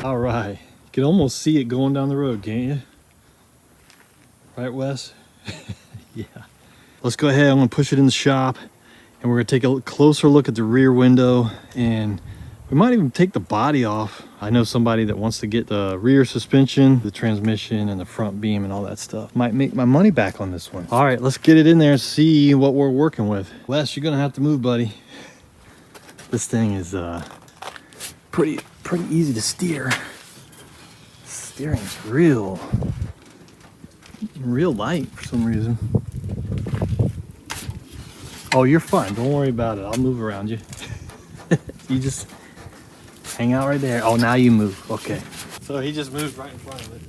All right, you can almost see it going down the road, can't you? Right, Wes? Yeah. Let's go ahead, I'm gonna push it in the shop and we're gonna take a closer look at the rear window, and we might even take the body off. I know somebody that wants to get the rear suspension, the transmission, and the front beam and all that stuff. Might make my money back on this one. All right, let's get it in there and see what we're working with. Wes, you're gonna have to move, buddy. This thing is pretty easy to steer. Steering's real light for some reason. Oh, you're fine. Don't worry about it. I'll move around you. You just hang out right there. Oh, now you move. Okay. So he just moved right in front of it.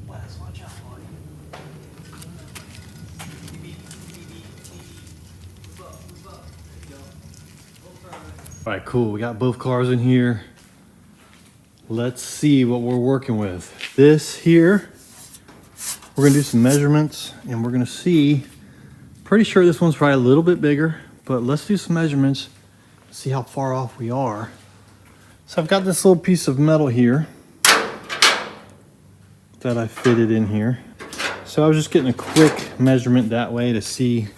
Wes, watch out, buddy. All right, cool. We got both cars in here. Let's see what we're working with. This here, we're gonna do some measurements and we're gonna see. Pretty sure this one's probably a little bit bigger, but let's do some measurements, see how far off we are. So I've got this little piece of metal here that I fitted in here. So I was just getting a quick measurement that way to see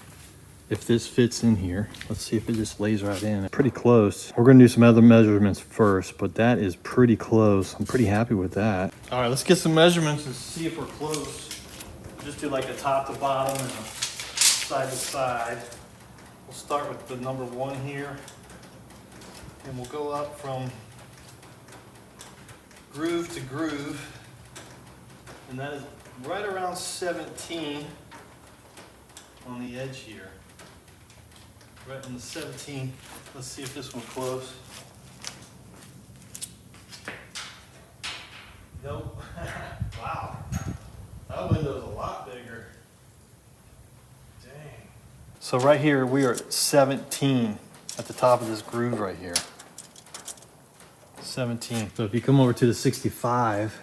if this fits in here. Let's see if it just lays right in. Pretty close. We're gonna do some other measurements first, but that is pretty close. I'm pretty happy with that. All right, let's get some measurements and see if we're close. Just do like a top to bottom and a side to side. We'll start with the number 1 here, and we'll go up from groove to groove, and that is right around 17 on the edge here. Right on the 17. Let's see if this one's close. Nope. Wow. That window's a lot bigger. Dang. So right here, we are at 17 at the top of this groove right here. 17. So if you come over to the 65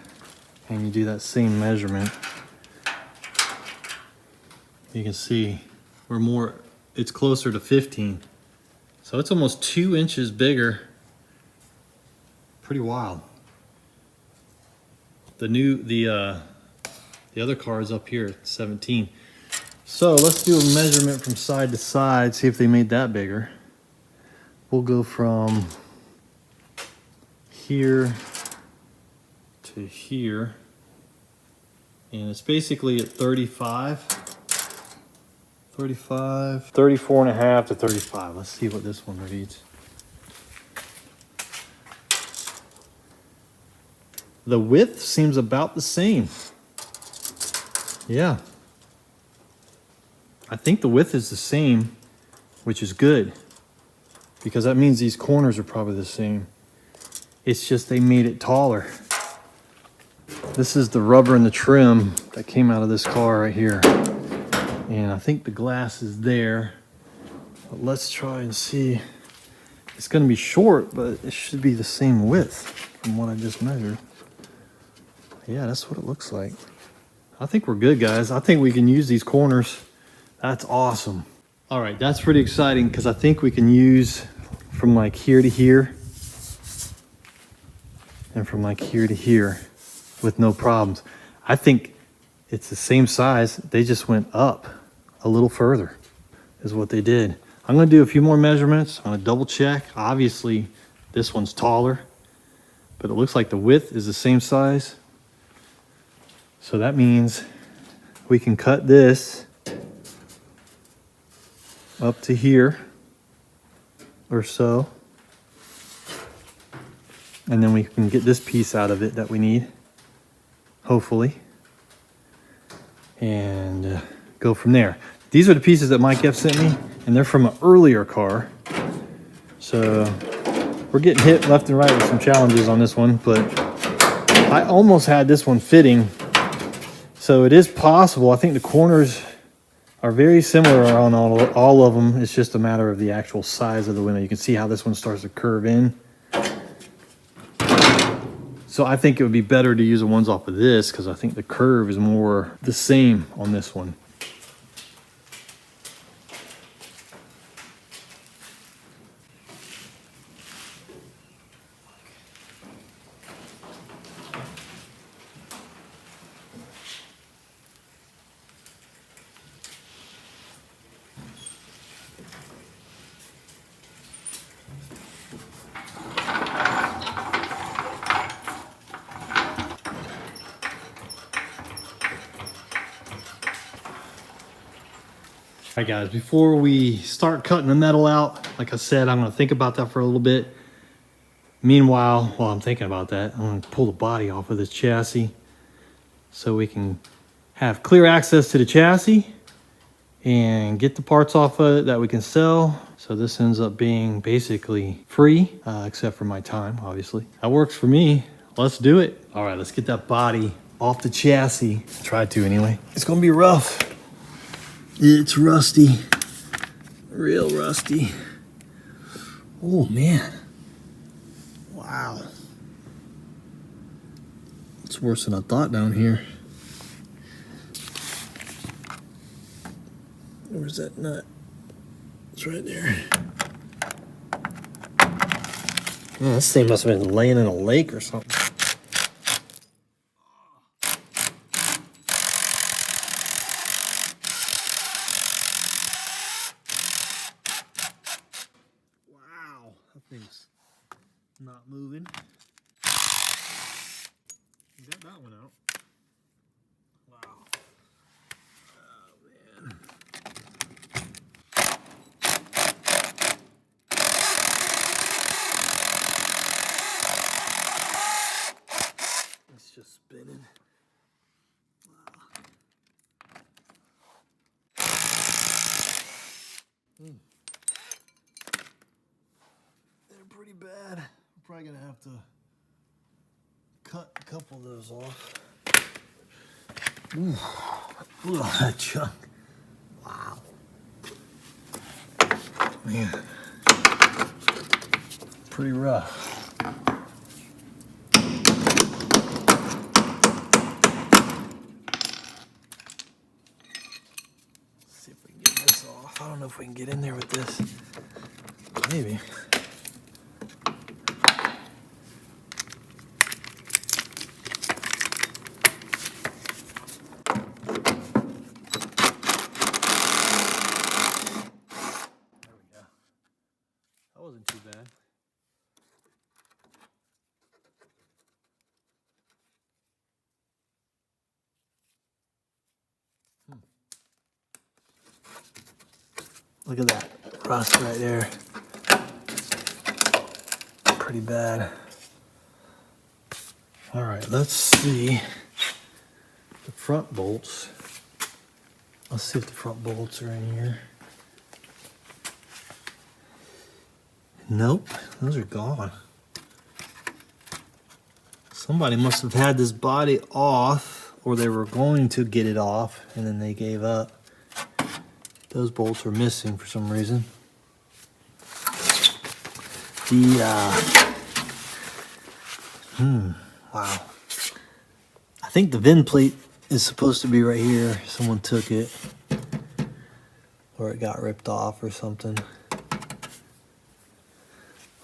and you do that same measurement, you can see we're more, it's closer to 15. So it's almost 2 inches bigger. Pretty wild. The other car is up here at 17. So let's do a measurement from side to side, see if they made that bigger. We'll go from here to here. And it's basically at 34 and a half to 35. Let's see what this one reads. The width seems about the same. Yeah. I think the width is the same, which is good, because that means these corners are probably the same. It's just they made it taller. This is the rubber and the trim that came out of this car right here. And I think the glass is there. But let's try and see. It's going to be short, but it should be the same width from what I just measured. Yeah, that's what it looks like. I think we're good, guys. I think we can use these corners. That's awesome. All right, that's pretty exciting because I think we can use from like here to here and from like here to here with no problems. I think it's the same size. They just went up a little further is what they did. I'm gonna do a few more measurements. I'm gonna double check. Obviously, this one's taller, but it looks like the width is the same size. So that means we can cut this up to here or so. And then we can get this piece out of it that we need, hopefully, and go from there. These are the pieces that Mike F sent me, and they're from an earlier car. So we're getting hit left and right with some challenges on this one, but I almost had this one fitting. So it is possible. I think the corners are very similar on all of them. It's just a matter of the actual size of the window. You can see how this one starts to curve in. So I think it would be better to use the ones off of this because I think the curve is more the same on this one. All right, guys, before we start cutting the metal out, like I said, I'm going to think about that for a little bit. Meanwhile, while I'm thinking about that, I'm going to pull the body off of this chassis so we can have clear access to the chassis and get the parts off of it that we can sell. So this ends up being basically free, except for my time, obviously. That works for me. Let's do it. All right, let's get that body off the chassis. Try to anyway. It's gonna be rough. It's rusty, real rusty. Oh man, wow. It's worse than I thought down here. Where's that nut? It's right there. Oh, this thing must have been laying in a lake or something. Wow, that thing's not moving. You got that one out. Wow. Oh, man. It's just spinning. Wow. They're pretty bad. I'm probably gonna have to cut a couple of those off. Ooh, look at that chunk. Wow. Man. Pretty rough. See if we can get this off. I don't know if we can get in there with this. Maybe. Wasn't too bad. Look at that rust right there. Pretty bad. All right, let's see the front bolts. Let's see if the front bolts are in here. Nope, those are gone. Somebody must have had this body off, or they were going to get it off, and then they gave up. Those bolts are missing for some reason. Wow. I think the VIN plate is supposed to be right here. Someone took it, or it got ripped off or something.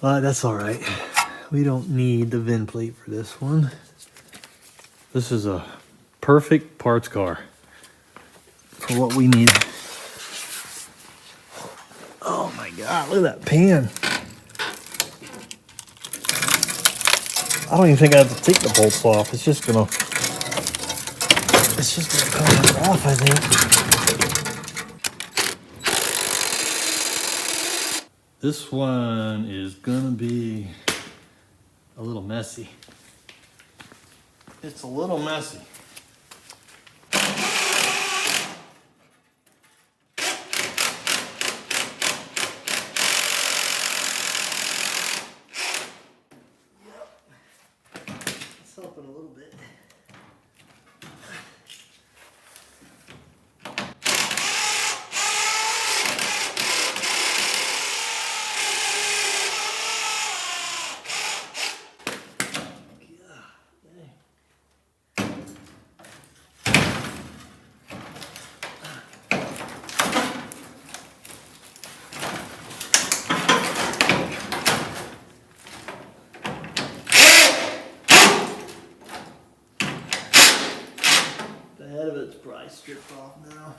But that's all right. We don't need the VIN plate for this one. This is a perfect parts car for what we need. Oh my God, look at that pan. I don't even think I have to take the bolts off. It's just gonna come right off, I think. This one is gonna be a little messy. It's a little messy. It's helping a little bit. The head of it's probably stripped off now.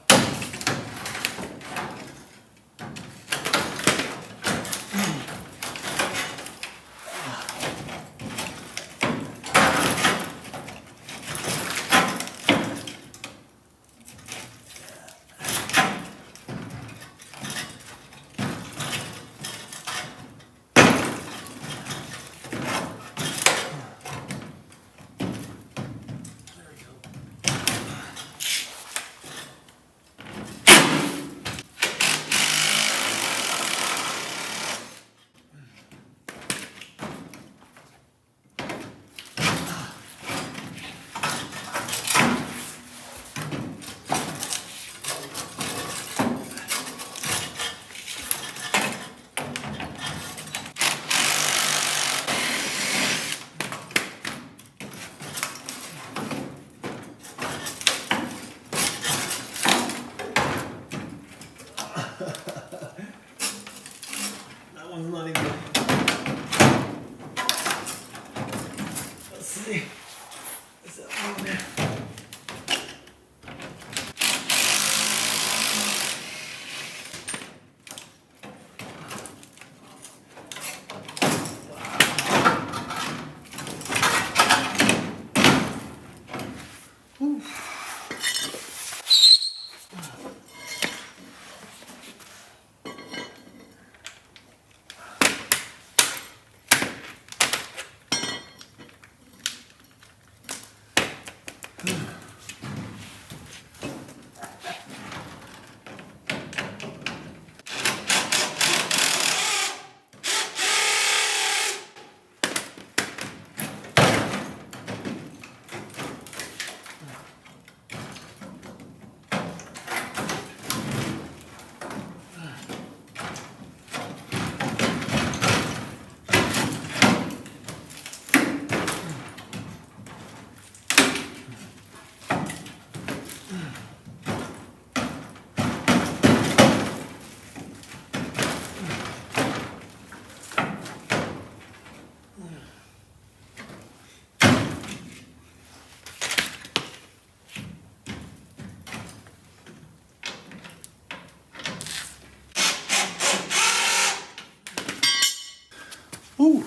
Ooh,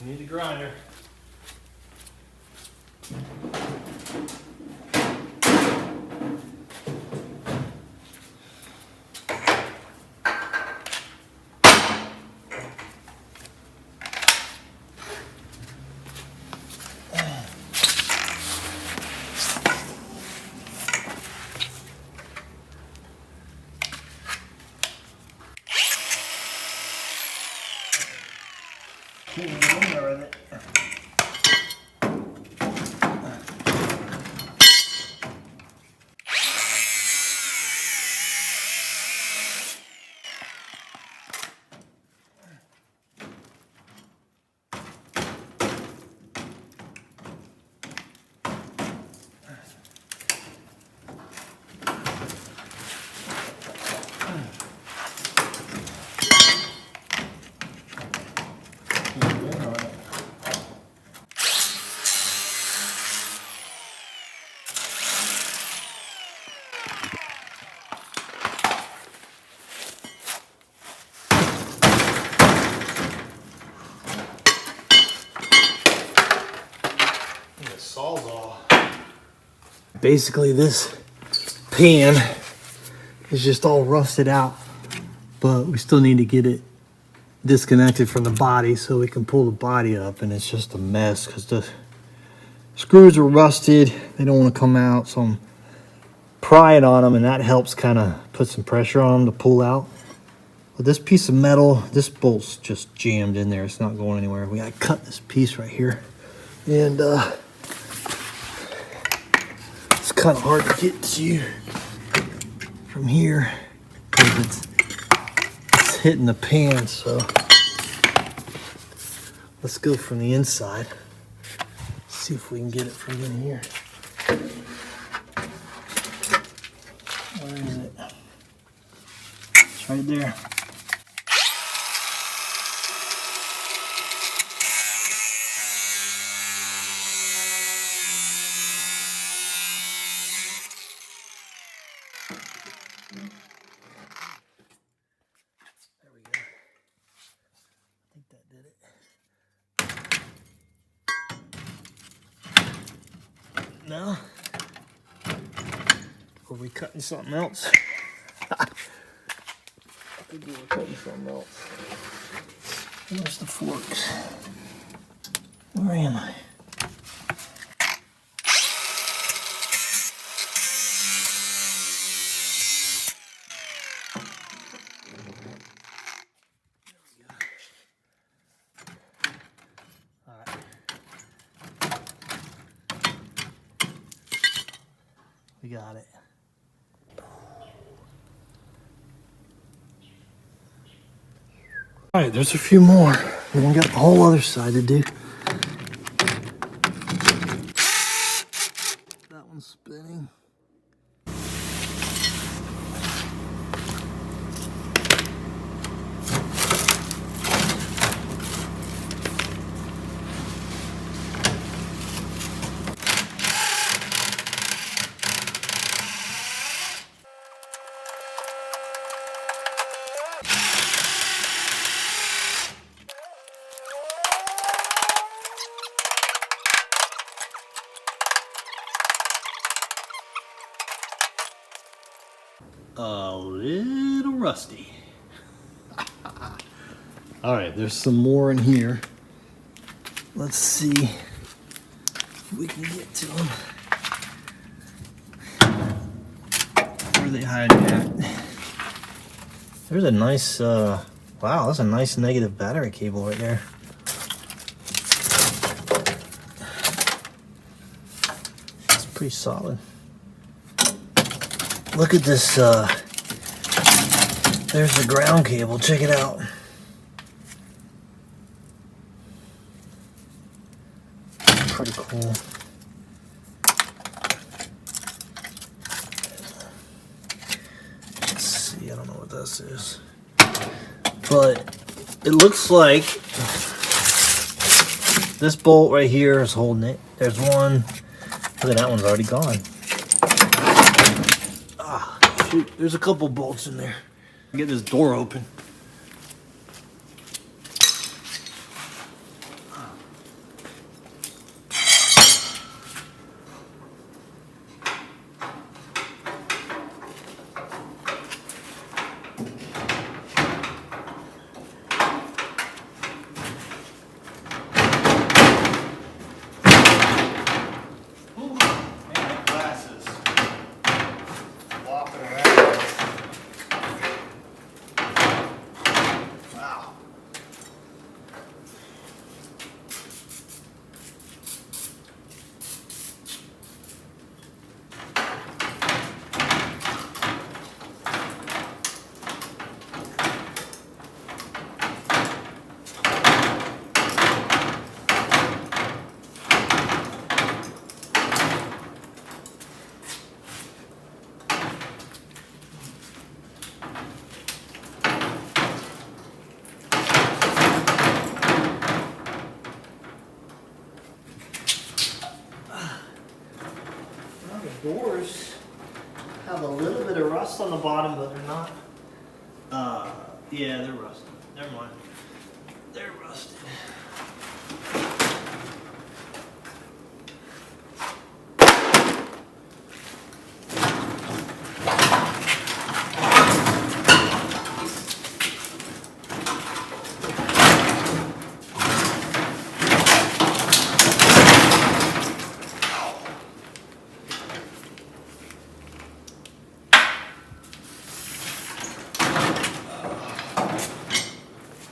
need a grinder. Basically, this pan is just all rusted out, but we still need to get it disconnected from the body so we can pull the body up, and it's just a mess because the screws are rusted. They don't want to come out, so I'm prying on them, and that helps kind of put some pressure on them to pull out. But this piece of metal, this bolt's just jammed in there. It's not going anywhere. We gotta cut this piece right here, and it's kind of hard to get to from here because it's hitting the pan. So let's go from the inside. See if we can get it from in here. Where is it? It's right there. There we go. I think that did it. No? Or are we cutting something else? I think we were cutting something else. Where's the forks? Where am I? We got it. All right, there's a few more. We got the whole other side to do. That one's spinning. a little rusty. All right, there's some more in here. Let's see if we can get to them. Where are they hiding at? There's a nice, wow, that's a nice negative battery cable right there. It's pretty solid. Look at this, there's the ground cable, check it out. Pretty cool. Let's see, I don't know what this is. But it looks like this bolt right here is holding it. There's one. Look at that one's already gone. Ah, shoot, there's a couple bolts in there. Get this door open. Doors have a little bit of rust on the bottom, but they're not. Yeah, they're rusted. Never mind. They're rusted.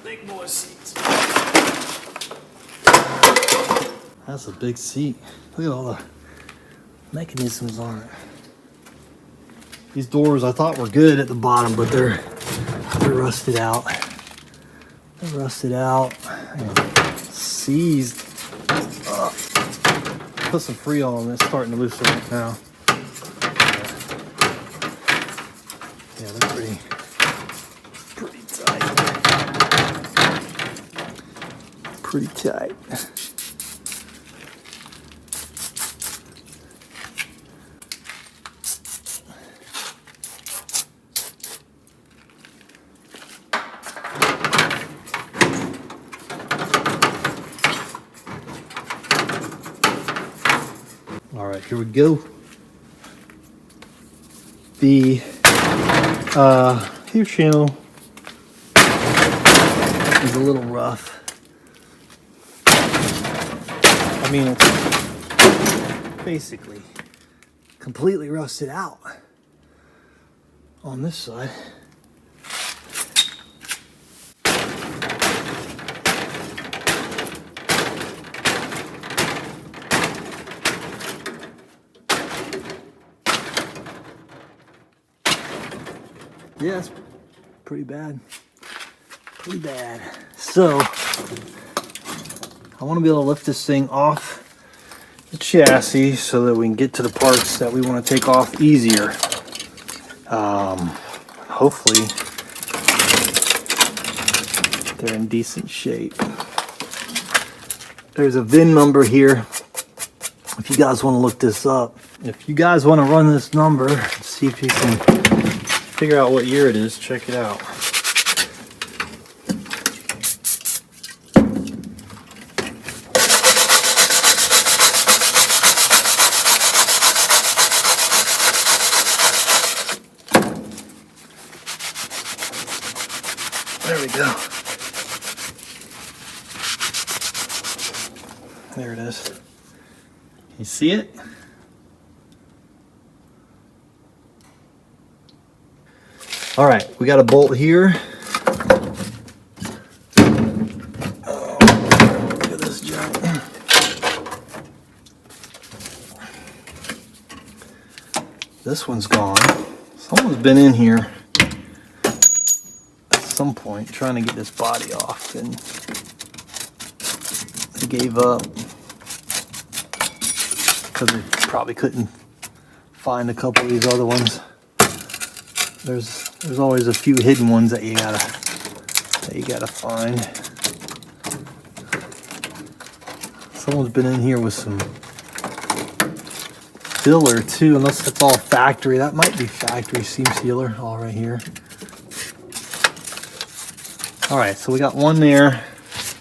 Big boy seats. That's a big seat. Look at all the mechanisms on it. These doors I thought were good at the bottom, but they're rusted out. They're rusted out and seized. Put some Freon on it. It's starting to loosen up now. Yeah, they're pretty tight. Pretty tight. All right, here we go. The heater channel is a little rough. I mean, it's basically completely rusted out on this side. Yeah, it's pretty bad. Pretty bad. So, I want to be able to lift this thing off the chassis so that we can get to the parts that we want to take off easier. Hopefully, they're in decent shape. There's a VIN number here if you guys want to look this up. If you guys want to run this number, see if you can figure out what year it is, check it out. go. There it is. You see it? All right, we got a bolt here. Oh, look at this junk. This one's gone. Someone's been in here at some point trying to get this body off, and they gave up because they probably couldn't find a couple of these other ones. There's always a few hidden ones that you gotta find. Someone's been in here with some filler too, unless that's all factory. That might be factory seam sealer, all right here. All right, so we got one there.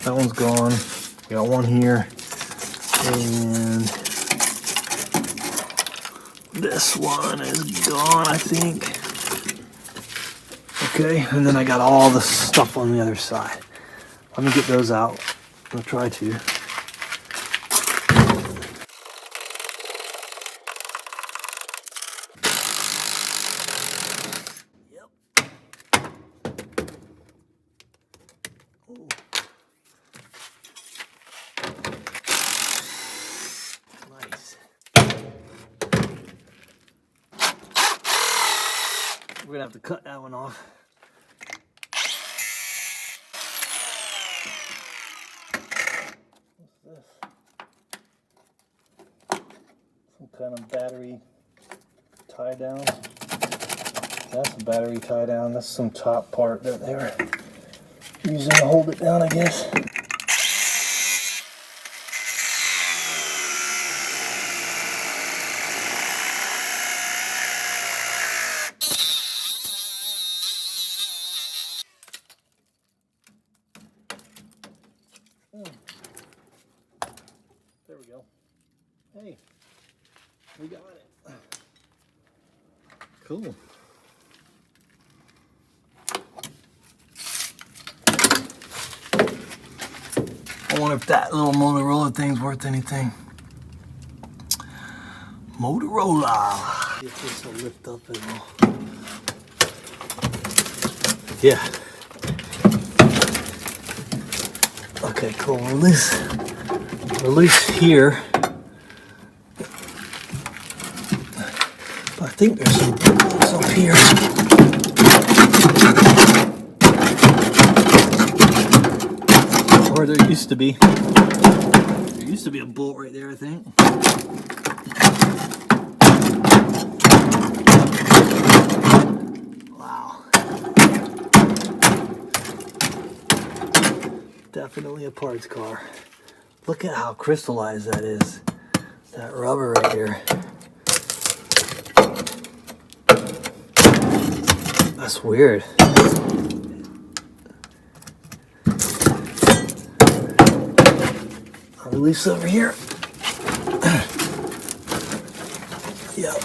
That one's gone. We got one here, and this one is gone, I think. Okay, and then I got all the stuff on the other side. Let me get those out. I'll try to. Yep. Ooh. Nice. We're gonna have to cut that one off. Some kind of battery tie down. That's a battery tie down. That's some top part that they were using to hold it down, I guess. There we go. Hey, we got it. Cool. I wonder if that little Motorola thing's worth anything. Motorola. Get this to lift up and all. Yeah. Okay, cool. Release here. But I think there's some bolts up here. Or there used to be. There used to be a bolt right there, I think. Wow. Definitely a parts car. Look at how crystallized that is. That rubber right here. That's weird. I'll release over here. Yep.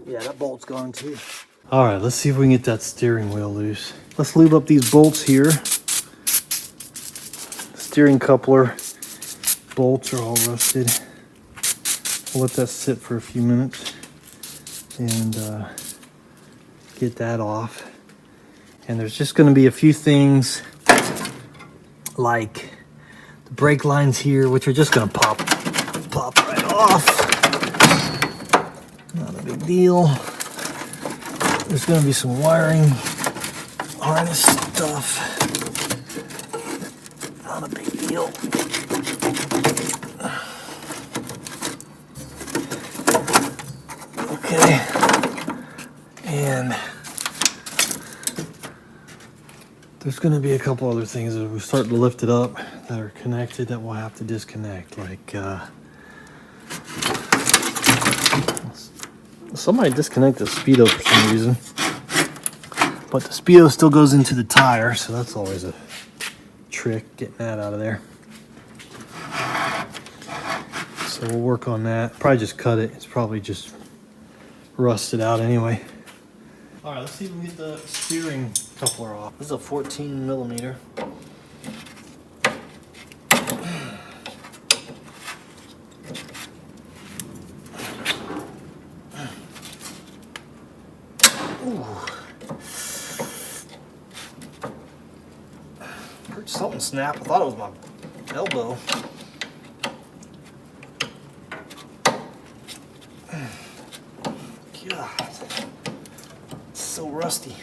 Yeah, that bolt's gone too. All right, let's see if we can get that steering wheel loose. Let's lube up these bolts here. Steering coupler bolts are all rusted. We'll let that sit for a few minutes and get that off. And there's just gonna be a few things like the brake lines here, which are just gonna pop right off. Not a big deal. There's going to be some wiring, harness stuff. Not a big deal. Okay. And there's going to be a couple other things as we start to lift it up that are connected that we'll have to disconnect, like Somebody disconnected the speedo for some reason. But the speedo still goes into the tire, so that's always a trick, getting that out of there. So we'll work on that. Probably just cut it. It's probably just rusted out anyway. All right, let's see if we can get the steering coupler off. This is a 14 millimeter. Ooh. Heard something snap. I thought it was my elbow. God, it's so rusty.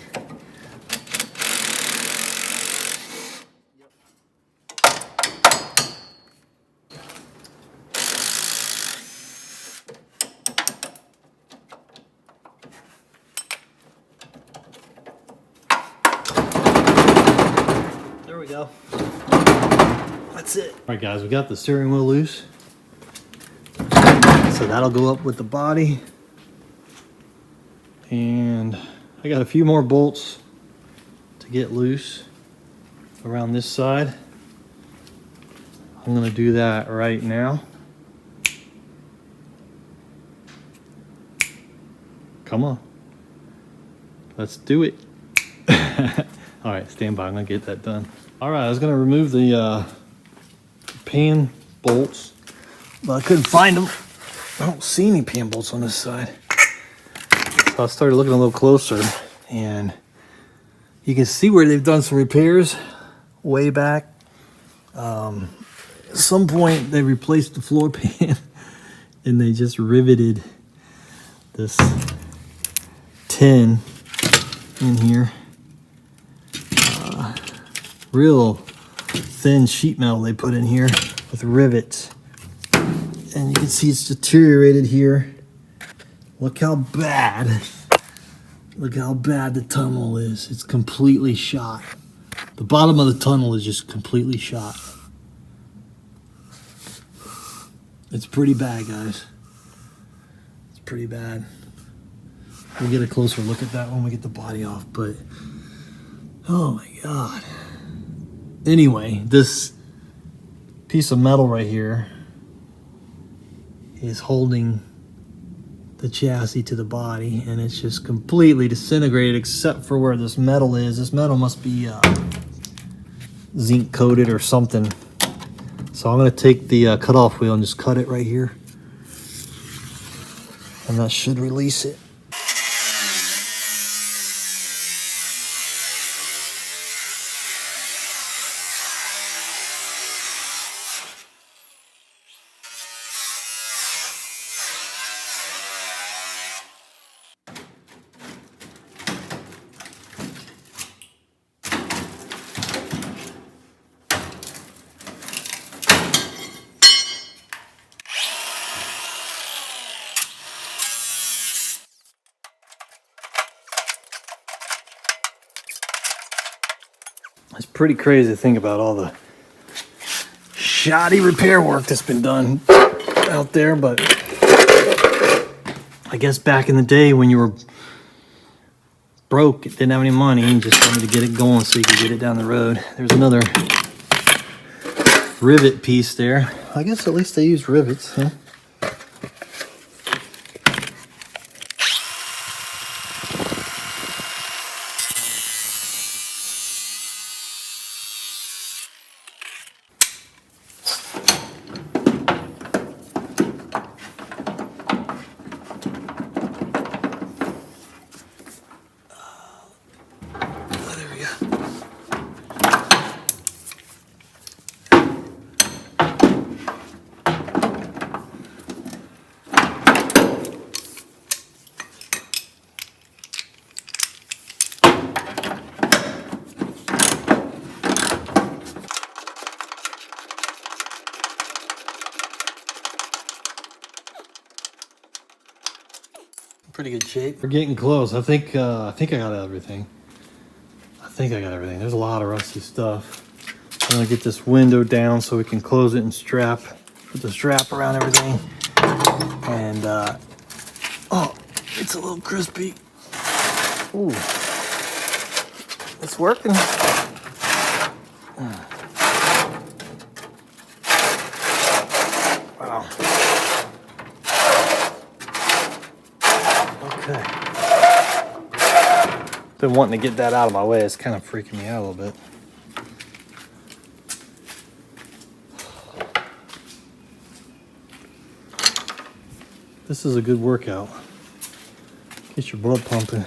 There we go. That's it. All right, guys, we got the steering wheel loose. So that'll go up with the body. And I got a few more bolts to get loose around this side. I'm gonna do that right now. Come on. Let's do it. All right, stand by, I'm gonna get that done. All right, I was gonna remove the pan bolts, but I couldn't find them. I don't see any pan bolts on this side. So I started looking a little closer, and you can see where they've done some repairs way back. At some point they replaced the floor pan and they just riveted this tin in here. Real thin sheet metal they put in here with rivets. And you can see it's deteriorated here. Look how bad the tunnel is. It's completely shot. The bottom of the tunnel is just completely shot. It's pretty bad, guys. It's pretty bad. We'll get a closer look at that when we get the body off, but oh my God. Anyway, this piece of metal right here is holding the chassis to the body, and it's just completely disintegrated except for where this metal is. This metal must be zinc coated or something. So I'm going to take the cutoff wheel and just cut it right here, and that should release it. It's pretty crazy to think about all the shoddy repair work that's been done out there, but I guess back in the day when you were broke, didn't have any money, and just wanted to get it going so you could get it down the road. There's another rivet piece there. I guess at least they use rivets, huh? Pretty good shape. We're getting close. I think I got everything. There's a lot of rusty stuff. I'm gonna get this window down so we can close it and put the strap around everything. And oh, It's a little crispy. Ooh. It's working. Wow. Okay. Been wanting to get that out of my way. It's kind of freaking me out a little bit. This is a good workout. Get your blood pumping.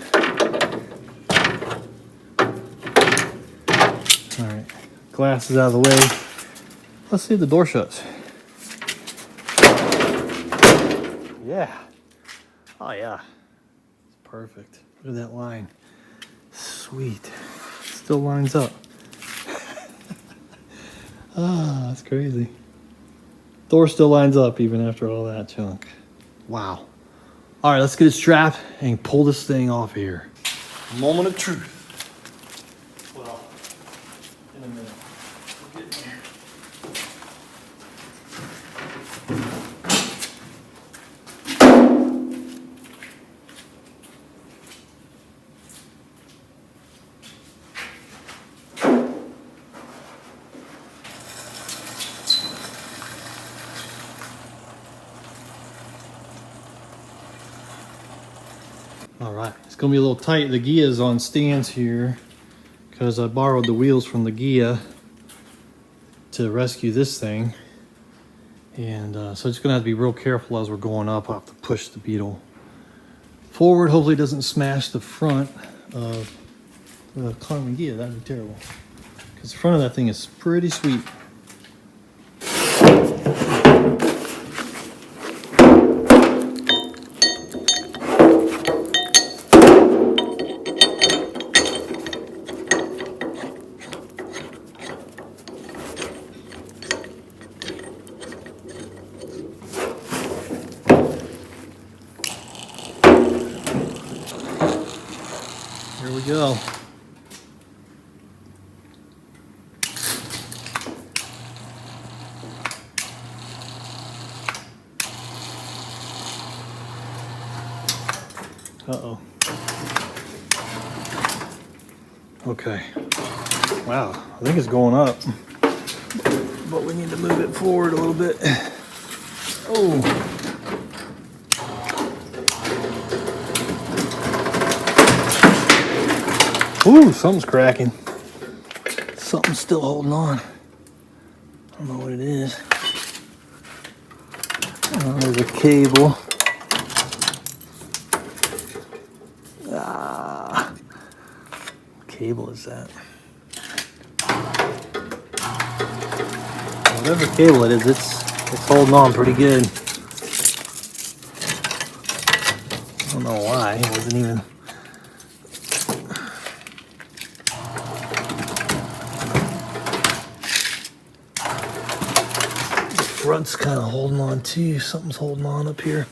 All right, glass is out of the way. Let's see if the door shuts. Yeah. Oh yeah. It's perfect. Look at that line. Sweet. Still lines up. Ah, that's crazy. Door still lines up even after all that junk. Wow. All right, let's get it strapped and pull this thing off here. Moment of truth. Well, in a minute. We're getting there. All right, it's gonna be a little tight. The Gia is on stands here because I borrowed the wheels from the Gia to rescue this thing. And so it's gonna have to be real careful as we're going up. I'll have to push the Beetle forward. Hopefully it doesn't smash the front of the Carmen Gia. That'd be terrible. Because the front of that thing is pretty sweet. Here we go. Uh-oh. Okay. Wow, I think it's going up. But we need to move it forward a little bit. Oh. Ooh, something's cracking. Something's still holding on. I don't know what it is. Oh, there's a cable. Ah, what cable is that? Whatever cable it is, it's holding on pretty good. I don't know why. It wasn't even. Front's kind of holding on too. Something's holding on up here.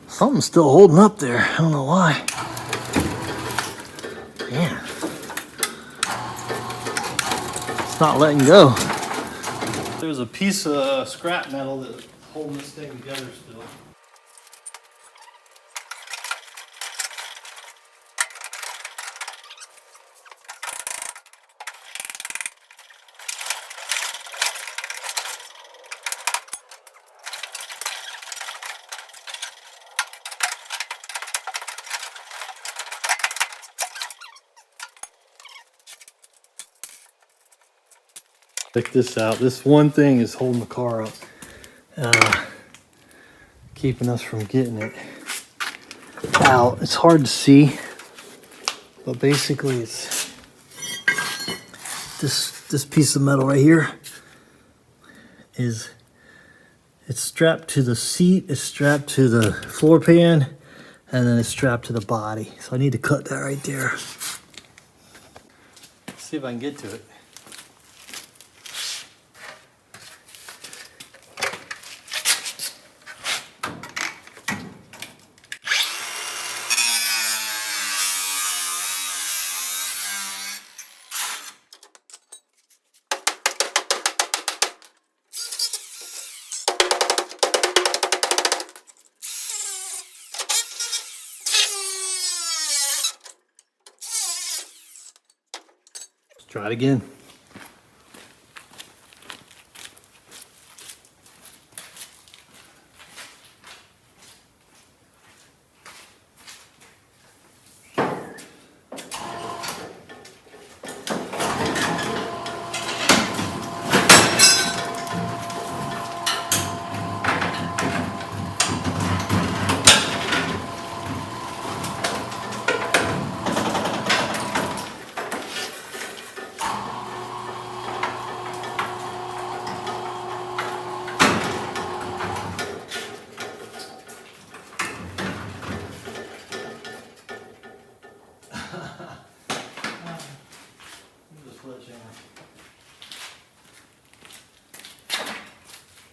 Something's still holding up there. I don't know why. Man. It's not letting go. There's a piece of scrap metal that's holding this thing together still. Check this out. This one thing is holding the car up, keeping us from getting it out. It's hard to see, but basically it's this piece of metal right here it's strapped to the seat, it's strapped to the floor pan, and then it's strapped to the body. So I need to cut that right there. see if I can get to it. Let's try it again.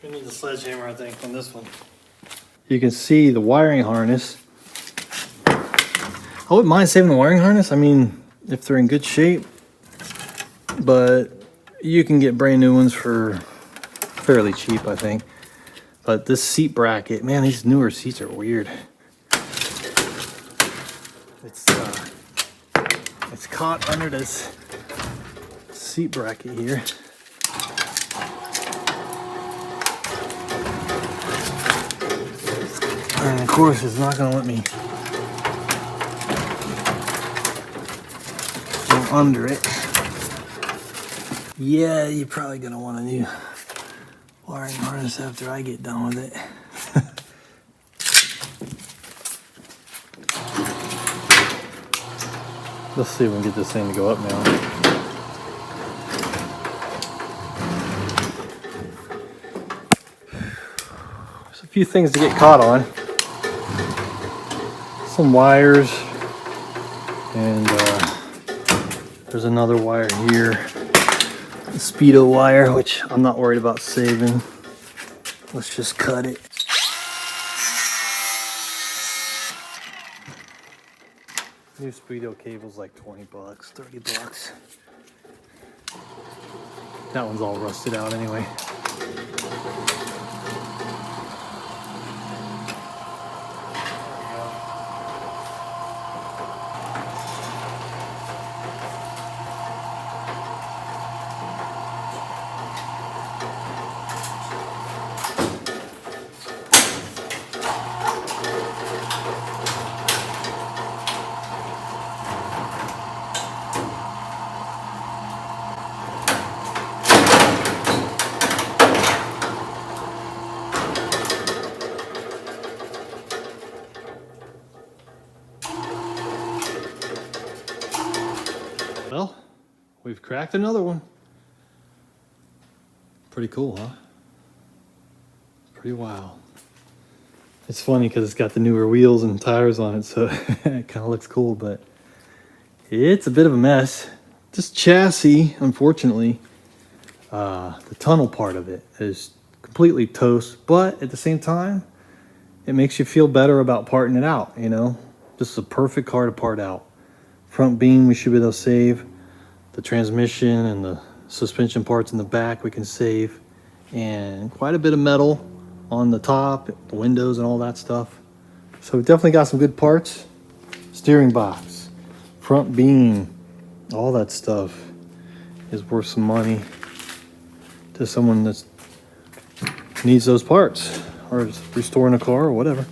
We need the sledgehammer, I think, on this one. You can see the wiring harness. I wouldn't mind saving the wiring harness. I mean, if they're in good shape, but you can get brand new ones for fairly cheap, I think. But this seat bracket, man, these newer seats are weird. It's caught under this seat bracket here. And of course, it's not going to let me go under it. Yeah, you're probably going to want a new wiring harness after I get done with it. Let's see if we can get this thing to go up now. There's a few things to get caught on. Some wires, and there's another wire here, a Speedo wire, which I'm not worried about saving. Let's just cut it. New Speedo cable's like 20 bucks, 30 bucks. That one's all rusted out anyway. Well, we've cracked another one. Pretty cool, huh? Pretty wild. It's funny because it's got the newer wheels and tires on it, so it kind of looks cool, but it's a bit of a mess. This chassis, unfortunately, the tunnel part of it is completely toast, but at the same time, it makes you feel better about parting it out, you know? This is a perfect car to part out. Front beam, we should be able to save. The transmission and the suspension parts in the back, we can save. And quite a bit of metal on the top, the windows and all that stuff. So we definitely got some good parts. Steering box, front beam, all that stuff is worth some money to someone that needs those parts or is restoring a car or whatever.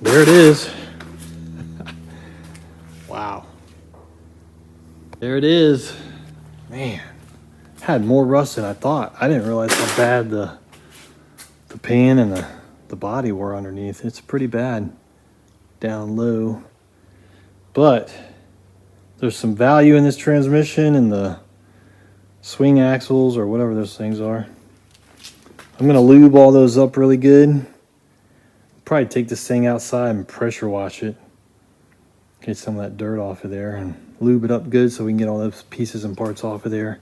There it is. Wow. There it is. Man, had more rust than I thought. I didn't realize how bad the pan and the body were underneath. It's pretty bad down low. But there's some value in this transmission and the swing axles or whatever those things are. I'm gonna lube all those up really good. Probably take this thing outside and pressure wash it. Get some of that dirt off of there and lube it up good so we can get all those pieces and parts off of there.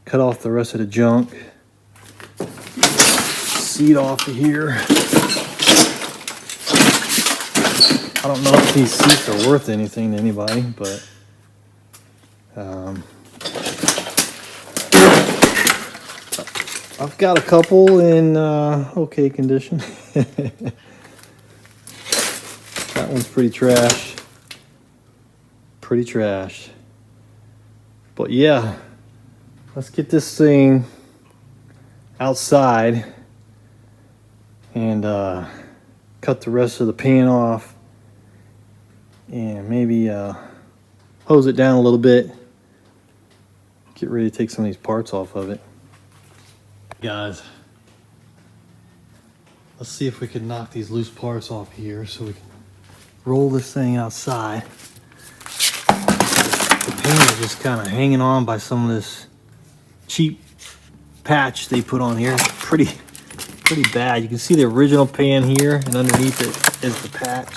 Cut off the rest of the junk. Seat off of here. I don't know if these seats are worth anything to anybody, but I've got a couple in okay condition. That one's pretty trash. Pretty trash. But yeah, let's get this thing outside and cut the rest of the pan off and maybe hose it down a little bit. Get ready to take some of these parts off of it. Guys, let's see if we can knock these loose parts off here so we can roll this thing outside. The pan is just kind of hanging on by some of this cheap patch they put on here. It's pretty bad. You can see the original pan here, and underneath it is the patch.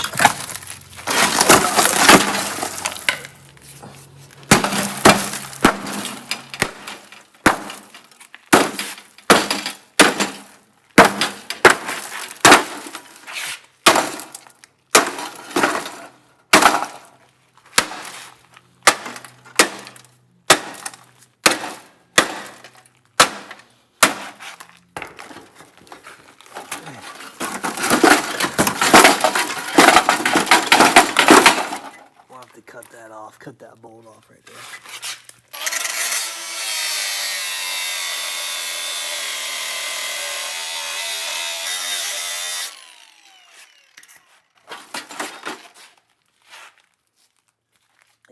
Cut that off, cut that bolt off right there.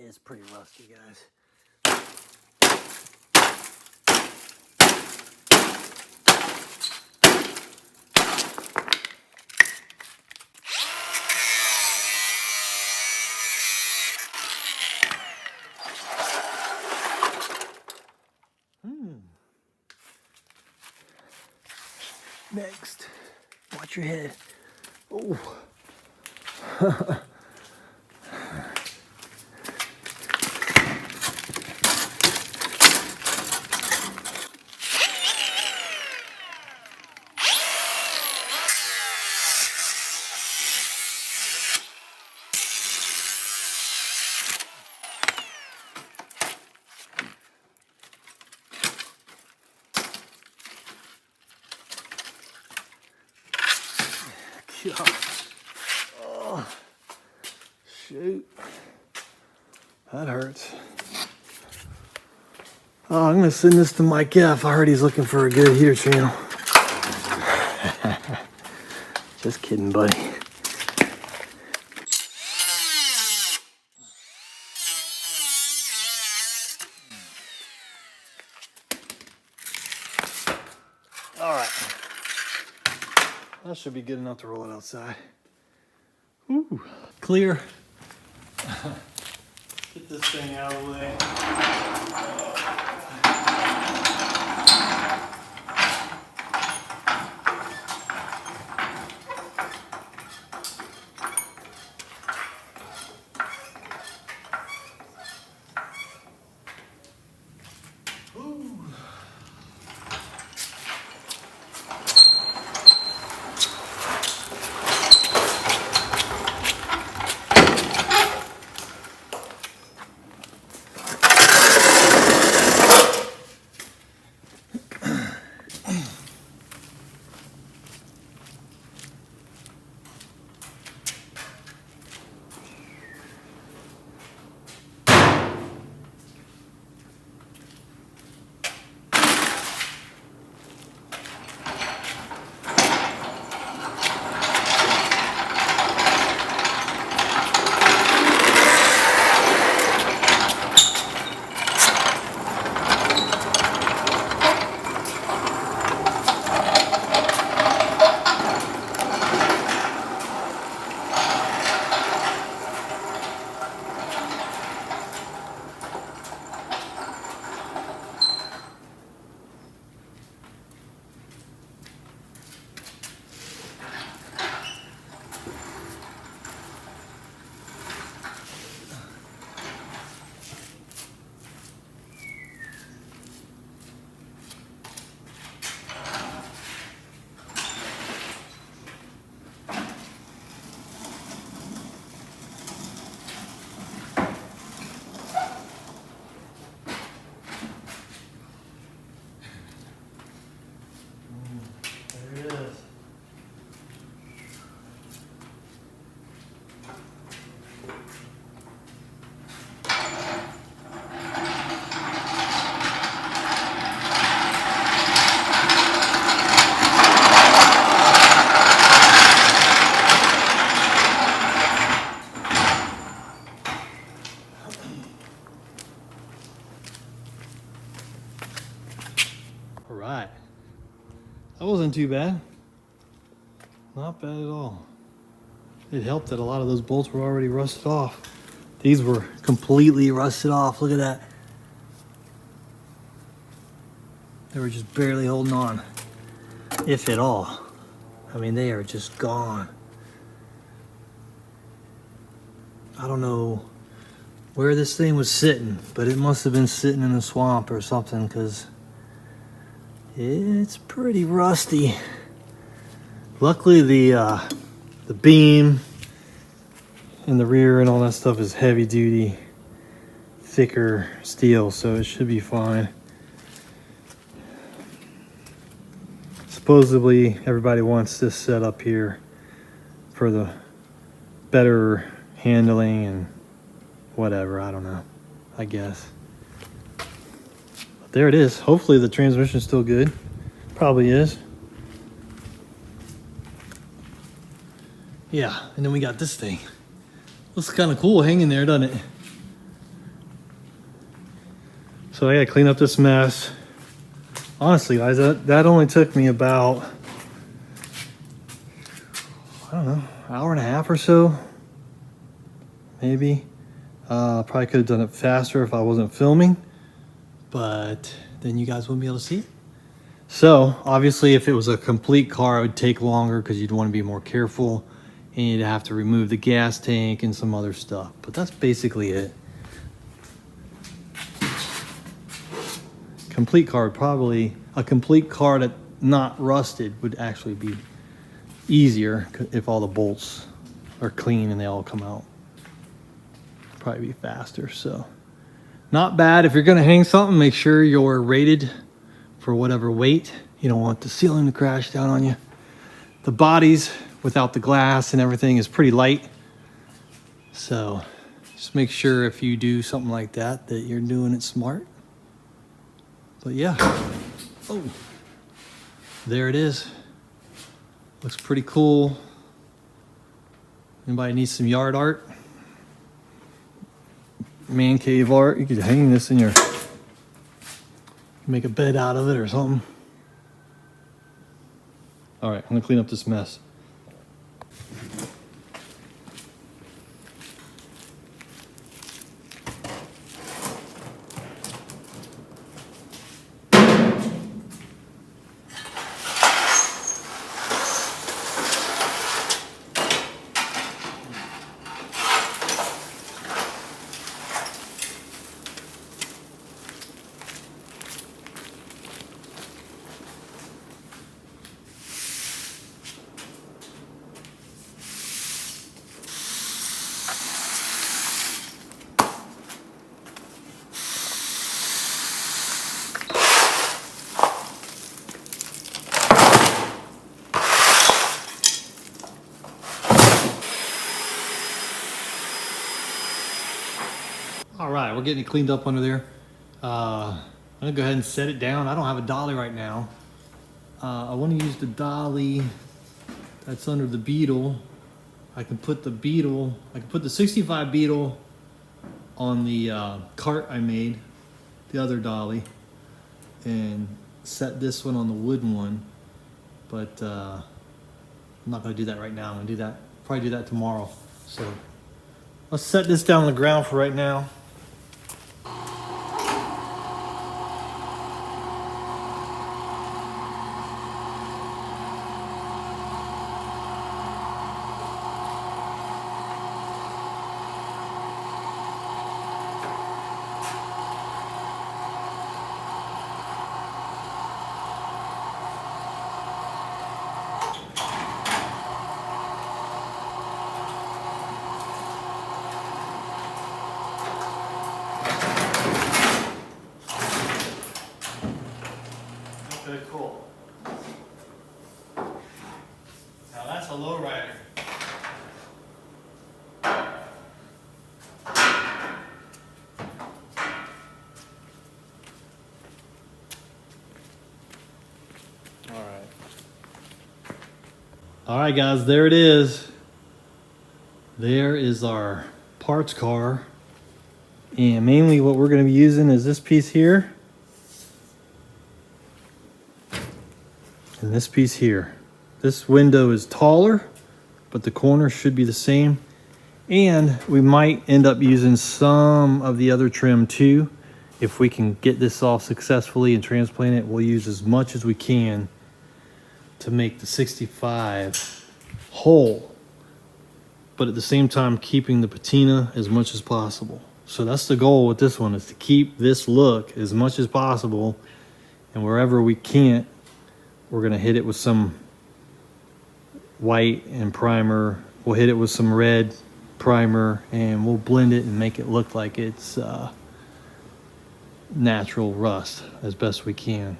It's pretty rusty, guys. Next, watch your head. Oh. God. Oh, shoot. That hurts. Oh, I'm going to send this to Mike F. I heard he's looking for a good heater channel. Just kidding, buddy. All right. That should be good enough to roll it outside. Ooh, clear. Get this thing out of the way. That wasn't too bad. Not bad at all. It helped that a lot of those bolts were already rusted off. These were completely rusted off. Look at that. They were just barely holding on, if at all. I mean, they are just gone. I don't know where this thing was sitting, but it must have been sitting in a swamp or something, because it's pretty rusty. Luckily, the beam in the rear and all that stuff is heavy duty, thicker steel, so it should be fine. Supposedly, everybody wants this set up here for the better handling and whatever, I don't know, I guess. But there it is. Hopefully the transmission's still good. Probably is. Yeah, and then we got this thing. Looks kind of cool hanging there, doesn't it? So I gotta clean up this mess. Honestly, guys, that only took me about, I don't know, hour and a half or so, maybe. Probably could have done it faster if I wasn't filming, but then you guys wouldn't be able to see it. So obviously, if it was a complete car, it would take longer because you'd want to be more careful and you'd have to remove the gas tank and some other stuff. But that's basically it. Complete car would probably, a complete car that not rusted would actually be easier if all the bolts are clean and they all come out. Probably be faster. So not bad. If you're going to hang something, make sure you're rated for whatever weight. You don't want the ceiling to crash down on you. The bodies without the glass and everything is pretty light, so just make sure if you do something like that that you're doing it smart. But yeah, oh, there it is. Looks pretty cool. Anybody needs some yard art, man cave art, you could hang this in your, make a bed out of it or something. All right, I'm gonna clean up this mess. All right, we're getting it cleaned up under there. I'm gonna go ahead and set it down. I don't have a dolly right now. I want to use the dolly that's under the Beetle. I can put the 65 Beetle on the cart I made, the other dolly, and set this one on the wooden one. But I'm not gonna do that right now. I'm gonna do that, probably do that tomorrow. So let's set this down on the ground for right now. Okay, cool. Now that's a lowrider. All right, guys, there it is. There is our parts car. And mainly what we're going to be using is this piece here. than this piece here. This window is taller, but the corner should be the same. And we might end up using some of the other trim too. If we can get this off successfully and transplant it, we'll use as much as we can to make the 65 whole, but at the same time keeping the patina as much as possible. So that's the goal with this one, is to keep this look as much as possible, and wherever we can't, we're gonna hit it with some white and primer. We'll hit it with some red primer, and we'll blend it and make it look like it's natural rust as best we can.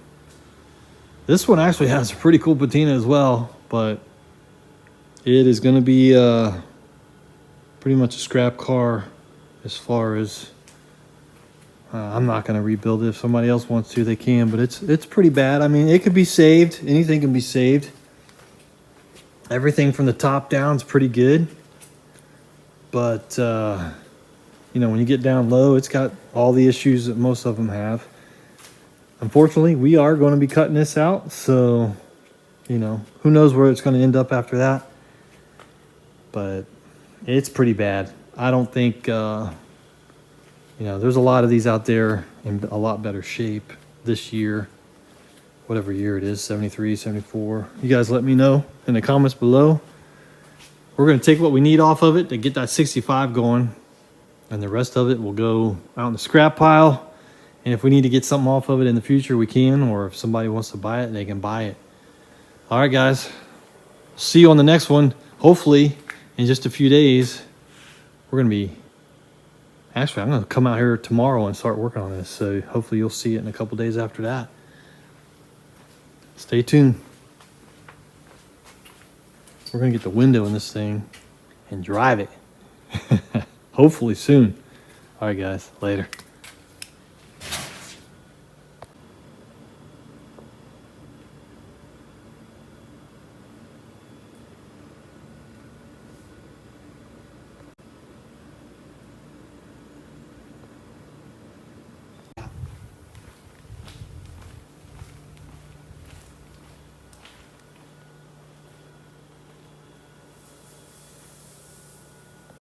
This one actually has a pretty cool patina as well, but it is going to be pretty much a scrap car as far as I'm not going to rebuild it. If somebody else wants to, they can, but it's pretty bad. I mean, it could be saved. Anything can be saved. Everything from the top down is pretty good, but you know, when you get down low, it's got all the issues that most of them have. Unfortunately, we are going to be cutting this out, so, you know, who knows where it's going to end up after that. But it's pretty bad. I don't think, you know, there's a lot of these out there in a lot better shape this year, whatever year it is, 73, 74. You guys let me know in the comments below. We're going to take what we need off of it to get that 65 going, and the rest of it will go out in the scrap pile. And if we need to get something off of it in the future, we can, or if somebody wants to buy it, they can buy it. All right, guys. See you on the next one. Hopefully, in just a few days, we're going to be... Actually, I'm going to come out here tomorrow and start working on this. So hopefully you'll see it in a couple days after that. Stay tuned. We're going to get the window in this thing and drive it. Hopefully soon. All right, guys. Later.